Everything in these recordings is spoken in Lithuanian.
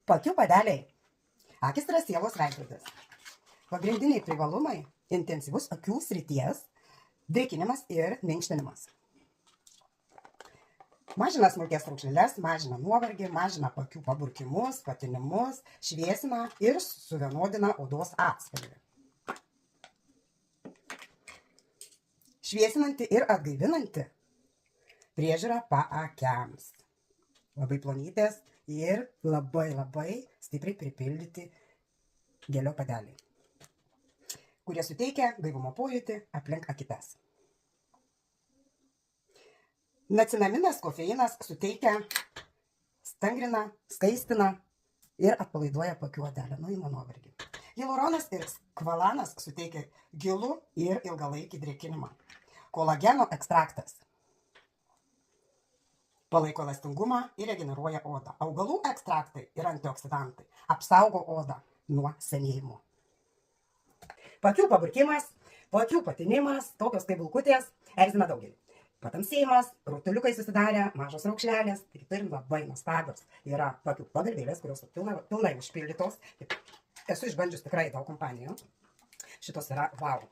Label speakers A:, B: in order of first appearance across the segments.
A: Paakių padeliai. Akis yra sielos veidrodis. Pagrindiniai privalumai – intensyvus akių srities drėkinimas ir minkštinimas. Mažina smulkės raukšleles, mažina nuovargį, mažina paakių paburkimus, patinimus, šviesina ir suvienodina odos atspalvį. Šviesinanti ir atgaivinanti priežiūra paakiams. Labai plonytės ir labai stipriai pripildyti gelio padeliai, kurie suteikia gaivumo pojūtį aplink akitas. Nacinaminas, kofeinas suteikia, stangrina, skaistina ir atpalaiduoja paakių odelę, nuima nuovargį. Hialuronas ir skvalanas suteikia gilų ir ilgalaikį drėkinimą. Kolageno ekstraktas palaiko elastingumą ir regeneruoja odą. Augalų ekstraktai ir antioksidantai apsaugo odą nuo senėjimo. Paakių paburkimas, paakių patinimas, tokios kaip bulkutės, erzina daugelį. Patamsėjimas, rutuliukai susidarę, mažos raukšlelės, tai turim labai nuostabios. Yra paakių pagalvėlės, kurios pilnai užpildytos. Esu išbandžius tikrai daug kompanijų. Šitos yra wow.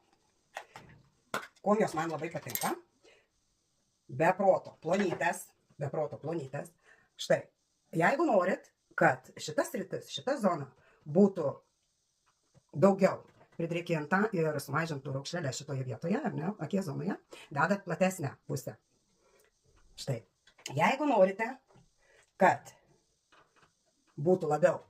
A: Kuom jos man labai patinka? Be proto plonytės. Štai, jeigu norit, kad šita sritis, šita zona būtų daugiau pridrėkinta ir sumažintų raukšlelę šitoje vietoje, ar ne, akies zonoje, dedat platesnę pusę. Štai, jeigu norite, kad būtų labiau,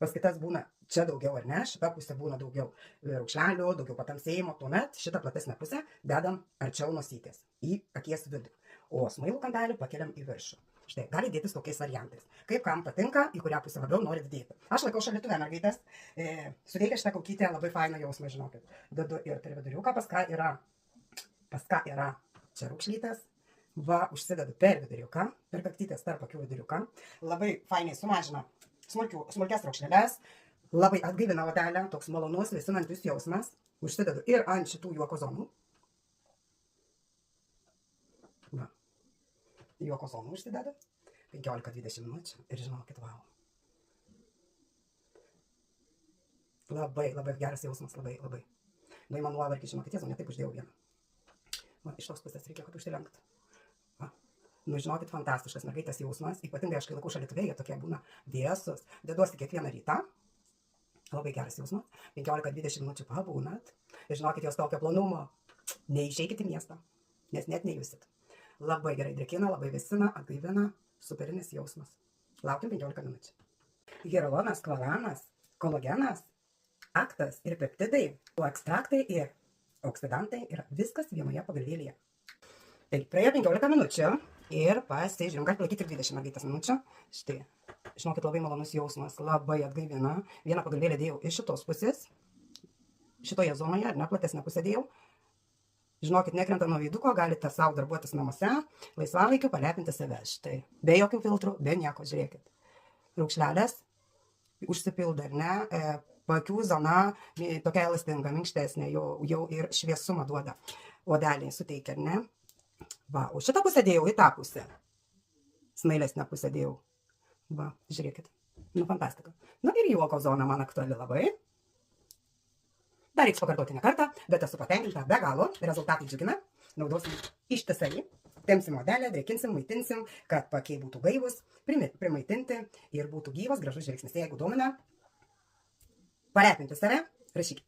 A: pas kitas būna čia daugiau, ar ne, šita pusė būna daugiau raukšlelių, daugiau patamsėjimo, tuomet šitą platesnę pusę dedam arčiau nosytės, į akies vidų, o smailų kampelį pakeliam į viršų. Štai, gali dėtis tokiais variantais. Kaip kam patinka, į kurią pusę labiau norit dėti. Aš laikau šaldytuve mergaitės, suteikia šitą kaukytę labai fainą jausmą, žinokit. Dedu ir per viduriuką, pas ką yra čia raukšlytės, va, užsidedu per viduriuką, per kaktytės tarp akių viduriuką, labai fainiai sumažina smulkės raukšleles, labai atgaivina odelę, toks malonus, vėsinantis jausmas, užsidedu ir ant šitų juoko zonų. Va. Juoko zonų užsidedu 15-20 minučių ir žinokit, wow. Labai geras jausmas, labai. Nuima nuovargį, žinokit, tiesa, ne taip uždėjau vieną. Va, iš tos pusės reikia, kad užsilenkt. Va. Nu, žinokit, fantastiškas mergaitės jausmas, ypatingai aš kai laikau šaldytuve, jie tokie būna vėsus. Deduosi kiekvieną rytą. Labai geras jausmas. 15-20 minučių pabūnat. Ir žinokit, jos tokio plonumo. Neišeikit į miestą, nes net nejusit. Labai gerai drėkina, labai vėsina, atgaivina, superinis jausmas. Laukiam 15 minučių. Hialuronas, skvalanas, kolagenas, aktas ir peptidai, o ekstraktai ir oksidantai yra viskas vienoje pagalvėlėje. Tai praėjo 15 minučių ir pasižiūrim, gali palaikyti ir 20 mergaitės minučių. Štai, žinokit, labai malonus jausmas, labai atgaivina. Vieną pagalvėlę dėjau iš šitos pusės, šitoje zonoje, ar ne, platesnę pusę dėjau. Žinokit, nekrenta nuo veiduko, galite savo darbuotis namuose, laisvalaikiu palepinti save. Štai, be jokių filtrų, be nieko, žiūrėkit. Raukšlelės užsipildo, ar ne, paakių zona tokia elastinga, minkštesnė, jau ir šviesumą duoda. Odeliai suteikia, ar ne? Va, o šitą pusę dėjau į tą pusę. Smailesnę pusę dėjau. Va, žiūrėkit. Nu, fantastika. Nu, ir juoko zona man aktuali labai. Dar reiks pakartoti ne kartą, bet esu patenkinta be galo, rezultatai džiugina, naudosim ištisai, tempsim odelę, drėkinsim, maitinsim, kad paakiai būtų gaivus, primaitinti ir būtų gyvas, gražus žvilgsnis. Jeigu domina, palepinti save, rašykit.